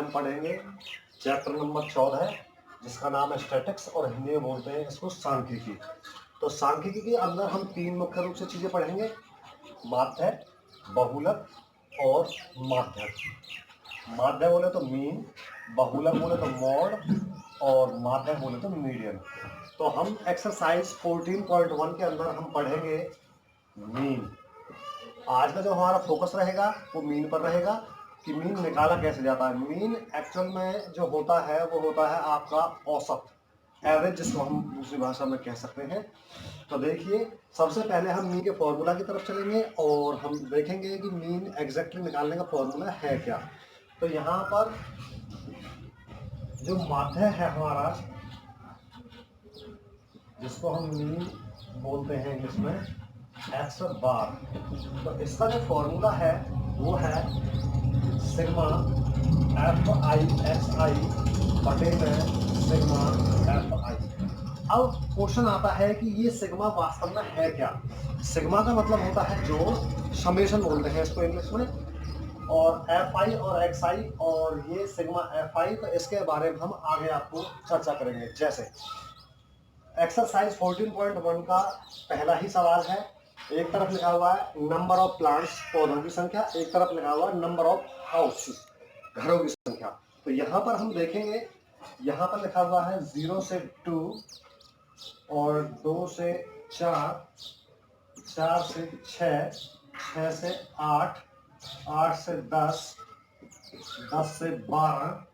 हम पढ़ेंगे chapter number 14 जिसका नाम है स्टैटिक्स और हिंदी में बोलते हैं इसको सांख्यिकी। तो सांख्यिकी के अंदर हम तीन मुख्य रूप से चीज़ें पढ़ेंगे, माध्य, बहुलक और माध्यक। माध्य बोले तो मीन, बहुलक बोले तो मॉड और माध्यक बोले तो मीडियन। तो हम एक्सरसाइज 14.1 के अंदर हम पढ़ेंगे मीन। आज का जो हमारा फोकस रहेगा वो मीन पर रहेगा कि मीन निकाला कैसे जाता है। मीन एक्चुअल में जो होता है वो होता है आपका औसत, एवरेज, जिसको हम दूसरी भाषा में कह सकते हैं। तो देखिए, सबसे पहले हम मीन के फॉर्मूला की तरफ चलेंगे और हम देखेंगे कि मीन एग्जैक्टली निकालने का फॉर्मूला है क्या। तो यहाँ पर जो माध्य है हमारा, जिसको हम मीन बोलते हैं इंग्लिश में एक्स बार, तो इसका जो फॉर्मूला है वो है सिग्मा एफ आई एक्स आई बटे में सिग्मा एफ आई। अब क्वेश्चन आता है कि ये सिग्मा वास्तव में है क्या। सिग्मा का मतलब होता है जो समेशन बोलते हैं इसको इंग्लिश में, और एफ आई और एक्स आई, और ये सिग्मा एफ आई। तो इसके बारे में हम आगे आपको चर्चा करेंगे। जैसे एक्सरसाइज 14.1 का पहला ही सवाल है, एक तरफ लिखा हुआ है नंबर ऑफ प्लांट्स, पौधों की संख्या, एक तरफ लिखा हुआ है नंबर ऑफ हाउसेस, घरों की संख्या। तो यहाँ पर हम देखेंगे, यहाँ पर लिखा हुआ है 0 से 2 और 2 से 4, 4 से 6, 6 से 8, 8 से 10, 10 से 12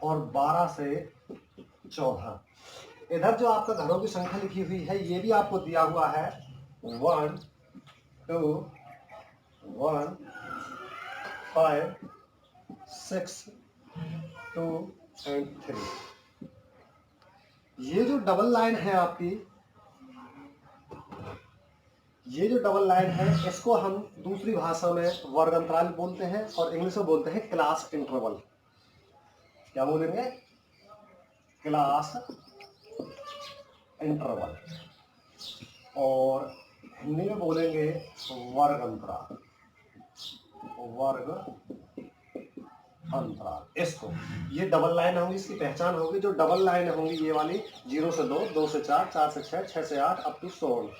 और 12 से 14। इधर जो आपका घरों की संख्या लिखी हुई है ये भी आपको दिया हुआ है 1 2 1 5 6 2 एंड 3। ये जो डबल लाइन है आपकी, ये जो डबल लाइन है इसको हम दूसरी भाषा में वर्ग अंतराल बोलते हैं और इंग्लिश में बोलते हैं क्लास इंटरवल। क्या बोलेंगे? Class interval. और हिंदी में बोलेंगे वर्ग अंतराल, वर्ग अंतराल। इसको, ये डबल लाइन होंगी, इसकी पहचान होगी। जो डबल लाइन होंगी ये वाली 0 से 2, 2 से 4, 4 से 6, 6 से 8 अप टू 100।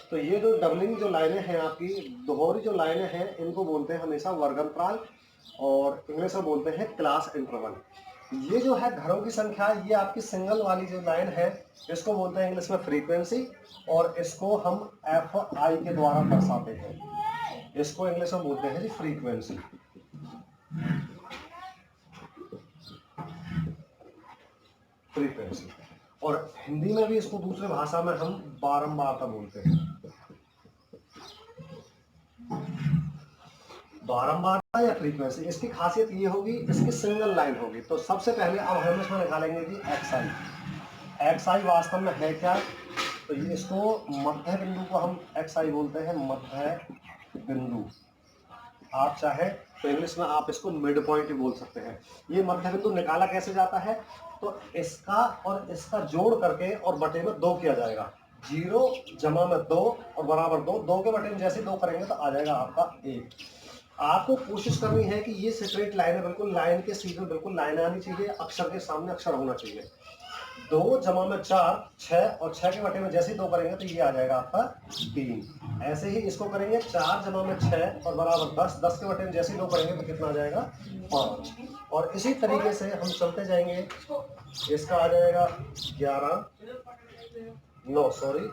तो ये जो डबलिंग जो लाइनें हैं आपकी, दोहरी जो लाइनें हैं, इनको बोलते हैं हमेशा वर्ग अंतराल और इंग्लिश में बोलते हैं क्लास इंटरवल। ये जो है घरों की संख्या, ये आपकी सिंगल वाली जो लाइन है इसको बोलते हैं इंग्लिश में फ्रीक्वेंसी, और इसको हम एफ आई के द्वारा दर्शाते हैं। इसको इंग्लिश में बोलते हैं जी फ्रीक्वेंसी। फ्रीक्वेंसी। और हिंदी में भी इसको दूसरी भाषा में हम बारंबारता बोलते हैं। बारंबारता या फ्रीक्वेंसी, इसकी खासियत ये होगी, इसकी सिंगल लाइन होगी। तो सबसे पहले अब हम इसमें निकालेंगे कि एक्स आई। एक्स आई वास्तव में है क्या? तो ये इसको मध्य बिंदु को हम एक्स आई बोलते हैं, मध्य बिंदु। आप चाहे तो इंग्लिश में आप इसको मिड पॉइंट ही बोल सकते हैं। ये मध्य बिंदु निकाला कैसे जाता है? तो इसका और इसका जोड़ करके और बटे में 2 किया जाएगा। 0 जमा में 2 और बराबर 2, 2 के बटे में जैसे 2 करेंगे तो आ जाएगा आपका 1। आपको कोशिश करनी है कि ये स्ट्रेट लाइन है, बिल्कुल लाइन के सीधे बिल्कुल लाइन आनी चाहिए, अक्षर के सामने अक्षर होना चाहिए। 2 जमा में 4, 6 और 6 के बटे में जैसे ही 2 करेंगे तो ये आ जाएगा आपका 3। ऐसे ही इसको करेंगे 4 जमा में 6 और बराबर 10, 10 के बटे में जैसे ही 2 करेंगे तो कितना आ जाएगा? 5। और इसी तरीके से हम चलते जाएंगे। इसका आ जाएगा 11, नो सॉरी,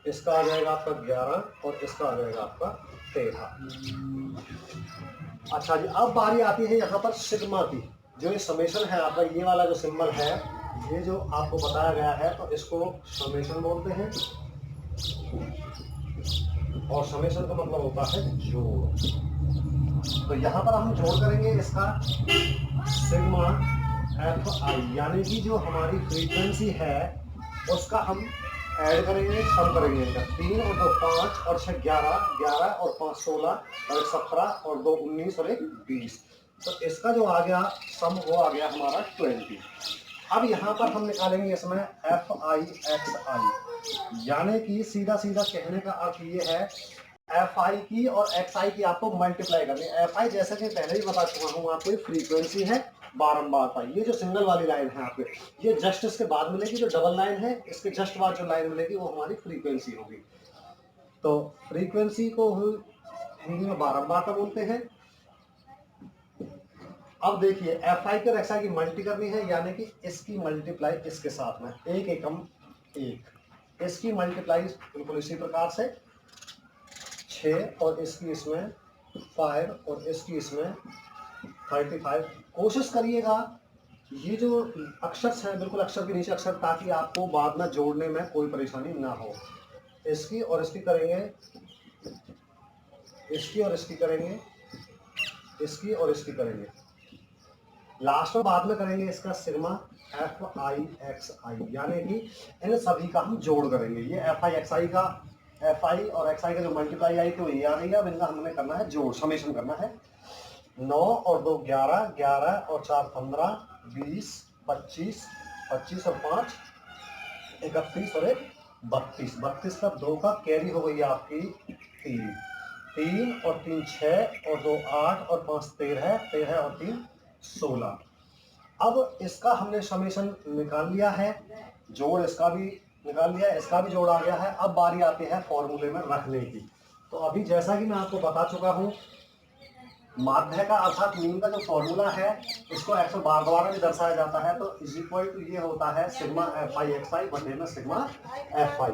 इसका आ जाएगा आपका 11 और इसका आ जाएगा आपका 13। अच्छा जी, अब बारी आती है यहाँ पर सिग्मा की। जो ये समेशन है आपका, ये वाला जो सिंबल है, ये जो आपको बताया गया है, तो इसको समेशन बोलते हैं। और समेशन का मतलब होता है जोड़। तो यहाँ पर हम जोड़ करेंगे इसका सिग्मा एफ आई, यानी कि जो हमारी फ्रीक्वेंसी है उसका हम ऐड करेंगे, सम करेंगे इनका। 3 और 2 5 और 6 11, 11 और 5 16 और 1 17 और 2 19 और 1 20। तो इसका जो आ गया सम वो आ गया हमारा 20। अब यहाँ पर हम निकालेंगे इसमें एफ आई एक्स आई, यानी कि सीधा सीधा कहने का अर्थ ये है एफ आई की और एक्स आई की आपको मल्टीप्लाई करनी है। एफ आई जैसे कि पहले ही बता चुका हूँ आपको, फ्रीक्वेंसी है बारंबारता। ये जो सिंगल वाली लाइन है आपके, ये जस्ट इसके बाद मिलेगी। जो डबल लाइन है इसके जस्ट बाद जो लाइन मिलेगी वो हमारी फ्रीक्वेंसी होगी। तो फ्रीक्वेंसी को हिंदी में बारंबारता बोलते हैं। अब देखिए एफ आई और एक्स आई की मल्टी करनी है, यानी कि इसकी मल्टीप्लाई इसके साथ में, एक एकम एक, इसकी मल्टीप्लाई बिल्कुल इसी प्रकार से 6 और इसकी इसमें 5 और इसकी इसमें 35। कोशिश करिएगा ये जो अक्षर है बिल्कुल अक्षर के नीचे अक्षर, ताकि आपको बाद में जोड़ने में कोई परेशानी ना हो। इसकी और इसकी करेंगे, इसकी और इसकी करेंगे, इसकी और इसकी करेंगे, लास्ट में बाद में करेंगे इसका सिग्मा एफ आई एक्स आई, यानी कि इन सभी का हम जोड़ करेंगे। ये एफ आई एक्स आई का, एफ आई और एक्स आई का जो मल्टीप्लाई आई तो ये आ गई। अब इनका हमने करना है जोड़, समेशन करना है। 9 और 2 11, 11 और 4 15, 20, 25, 25 और 5 31 और 1 32, 32 का 2 का कैरी हो गई आपकी 3, 3 और 3 6 और 2 8 और 5 13, 13 और 3 16। अब इसका हमने समेशन निकाल लिया है, जोड़ इसका भी निकाल लिया है, इसका भी जोड़ आ गया है। अब बारी आती है फॉर्मूले में रखने की। तो अभी जैसा कि मैं आपको बता चुका हूं, माध्य का अर्थात मीन का जो फॉर्मूला है इसको 112 द्वारा भी दर्शाया जाता है। तो इज इक्वल टू ये होता है सिग्मा एफ आई एक्स आई बटे में सिग्मा एफ आई।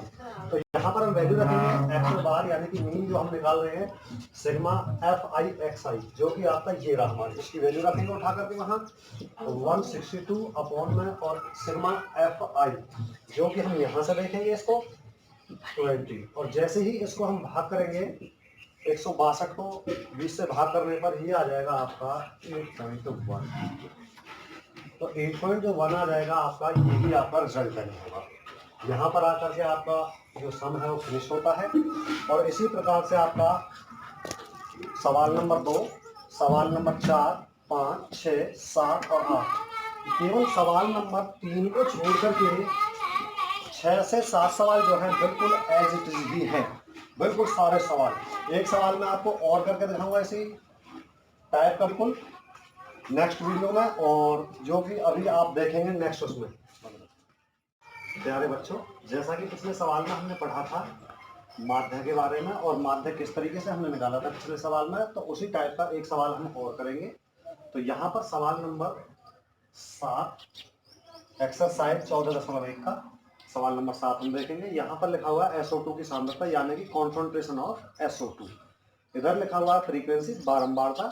तो यहाँ पर हम वैल्यू रखेंगे 112, यानी कि मीन जो हम निकाल रहे हैं सिग्मा एफ आई एक्स आई, जो कि आपका ये रहा हमारा, इसकी वैल्यू रखेंगे उठा करके वहाँ 162 अपॉन में, और सिग्मा एफ आई जो कि हम यहाँ से देखेंगे इसको 20, और जैसे ही इसको हम भाग करेंगे 162 को 20 से भाग करने पर ही आ जाएगा आपका 8.1। तो 8.1 आ जाएगा आपका, यही आपका रिजल्ट होगा। यहाँ पर आकर के आपका जो सम है वो फिनिश होता है। और इसी प्रकार से आपका सवाल नंबर 2, सवाल नंबर 4, 5, 6, 7 और 8, केवल सवाल नंबर 3 को छोड़ करके 6 से 7 सवाल जो है बिल्कुल एज इट इज भी है, बिल्कुल सारे सवाल। एक सवाल मैं आपको और करके दिखाऊंगा ऐसे ही टाइप का बिल्कुल नेक्स्ट वीडियो में, और जो कि अभी आप देखेंगे नेक्स्ट उसमें। प्यारे बच्चों, जैसा कि पिछले सवाल में हमने पढ़ा था माध्य के बारे में, और माध्य किस तरीके से हमने निकाला था पिछले सवाल में, तो उसी टाइप का एक सवाल हम और करेंगे। तो यहाँ पर सवाल नंबर 7 एक्सरसाइज 14.1 का सवाल नंबर 7 हम देखेंगे। यहाँ पर लिखा हुआ है SO2 की सांद्रता, यानी कि कॉन्सेंट्रेशन ऑफ SO2। इधर लिखा हुआ है फ्रीक्वेंसी बारंबारता।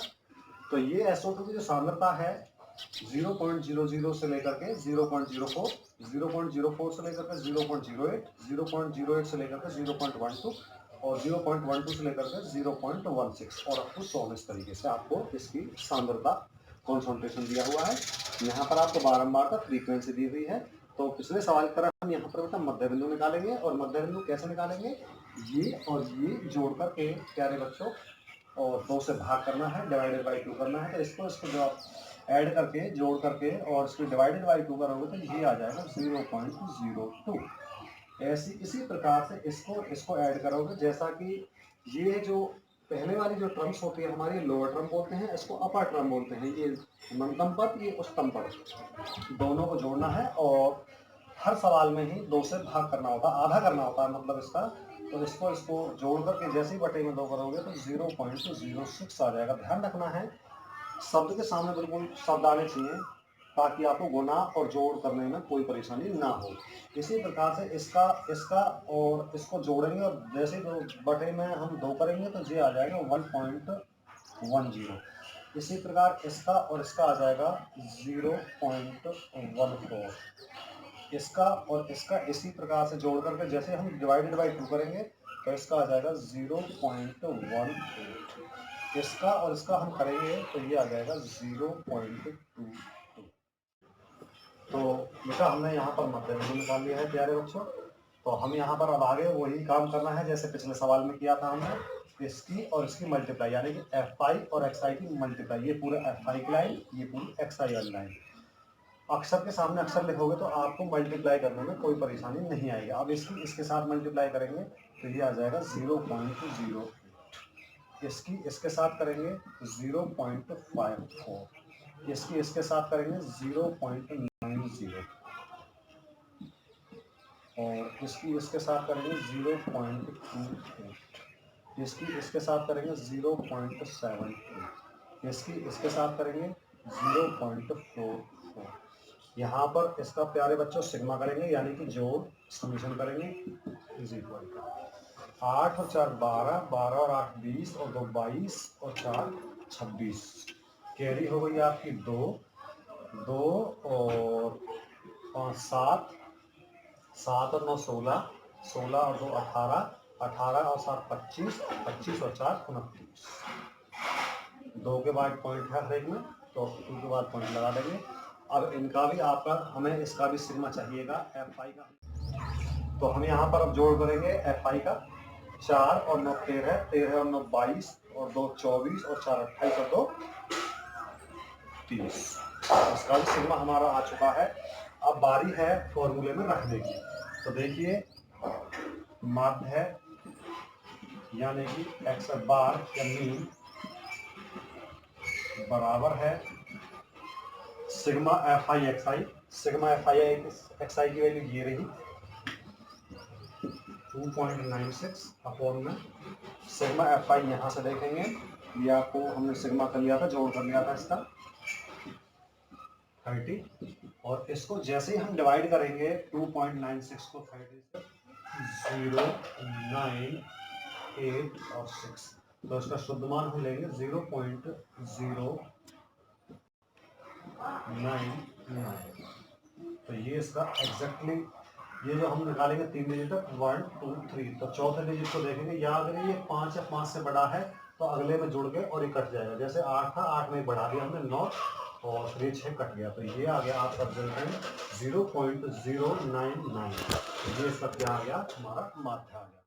तो ये SO2 की जो सांद्रता है 0.00 से लेकर के 0.04, 0.04 से लेकर के 0.08, 0.08 से लेकर के 0.12 और 0.12 से लेकर के 0.16 और अप टू 100। इस तरीके से आपको इसकी सांद्रता कॉन्सेंट्रेशन दिया हुआ है। यहाँ पर आपको बारंबारता फ्रीक्वेंसी दी हुई है। तो पिछले सवाल की तरह हम यहाँ पर बेटा मध्य बिंदु निकालेंगे, और मध्य बिंदु कैसे निकालेंगे, ये और ये जोड़ करके प्यारे बच्चों, और 2 से भाग करना है, डिवाइडेड बाई 2 करना है। तो इसको जो आप ऐड करके जोड़ करके और इसको डिवाइडेड बाई 2 करोगे तो ये आ जाएगा 0.02। ऐसी इसी प्रकार से इसको ऐड करोगे, जैसा कि ये जो पहले वाली जो टर्म्स होती है हमारी लोअर टर्म बोलते हैं, इसको अपर टर्म बोलते हैं। ये न्यूनतम पद, ये उच्चतम पद, दोनों को जोड़ना है और हर सवाल में ही 2 से भाग करना होता है, आधा करना होता है मतलब इसका। तो इसको जोड़ करके जैसे ही बटे में 2 करोगे तो 0.06 आ जाएगा। ध्यान रखना है शब्द के सामने बिल्कुल शब्द आने चाहिए, ताकि आपको गुणा और जोड़ करने में कोई परेशानी ना हो। इसी प्रकार से इसका और इसको जोड़ेंगे, और जैसे ही बटे में हम 2 करेंगे तो ये आ जाएगा 1.10। इसी प्रकार इसका और इसका आ जाएगा 0.14। इसका और इसका इसी प्रकार से जोड़ करके जैसे हम डिवाइडेड बाई 2 करेंगे तो इसका आ जाएगा 0.18। इसका और इसका हम करेंगे तो ये आ जाएगा 0.22। तो बेटा हमने यहाँ पर मध्य बिंदु निकाल लिया है प्यारे बच्चों। तो हम यहाँ पर अब आगे वही काम करना है जैसे पिछले सवाल में किया था हमने, इसकी और इसकी मल्टीप्लाई, यानी कि एफ आई और एक्स आई की मल्टीप्लाई। ये पूरे एफ आई की लाइन, ये पूरी एक्स आई वाली लाइन। अक्षर के सामने अक्षर लिखोगे तो आपको मल्टीप्लाई करने में कोई परेशानी नहीं आएगी। अब इसके साथ मल्टीप्लाई करेंगे तो ये आ जाएगा 0.0। इसकी इसके साथ करेंगे 0.54, इसकी इसके साथ करेंगे 0.90 और इसकी इसके साथ करेंगे 0.28, इसकी इसके साथ करेंगे 0.72, इसकी इसके साथ करेंगे 0.44। यहाँ पर इसका प्यारे बच्चों सिग्मा करेंगे यानी कि जोड़ समीशन करेंगे इज इक्वल टू 8 और 4 12, 12 और 8 20 और 2 22 और 4 26। कैरी हो गई आपकी 2 और 5 7, 7 और 9 16, 16 और 2 18, 18 और 7 25, 25 और 4 29। 2 के बाद पॉइंट है हर एक में, तो 2 के बाद पॉइंट लगा देंगे। अब इनका भी आपका हमें इसका भी सिग्मा चाहिएगा एफ आई का, तो हम यहाँ पर अब जोड़ करेंगे एफ आई का। 4 और 9 13, 13 और 9 22 और 2 24 और 4 28 और 2 30। इसका भी सिग्मा हमारा आ चुका है। अब बारी है फॉर्मूले में रखने की, तो देखिए माध्य है यानी कि एक्स बार या मीन बराबर है sigma F I X I. Sigma F I X I की वैल्यू ये रही 2.96 अपॉन में सिग्मा एफ आई यहाँ से देखेंगे, ये आपको हमने सिग्मा कर लिया था, जोड़ कर लिया था इसका 30, और इसको जैसे ही हम डिवाइड करेंगे 2.96 को 30 से 0 9 8 और 6, तो इसका शुद्ध मान हम लेंगे 0.099। तो ये इसका एग्जैक्टली ये जो हम निकालेंगे 3 डिजिट 1 2 3, तो चौथे डिजिट को देखेंगे, या अगर ये 5 या 5 से बड़ा है तो अगले में जुड़ के और ये कट जाएगा। जैसे 8 था, 8 में बढ़ा दिया हमने 9 और फिर 6 कट गया, तो ये आ गया आपका रिजल्टेंट 0.099। ये इसका क्या आ गया, हमारा माध्य आ गया।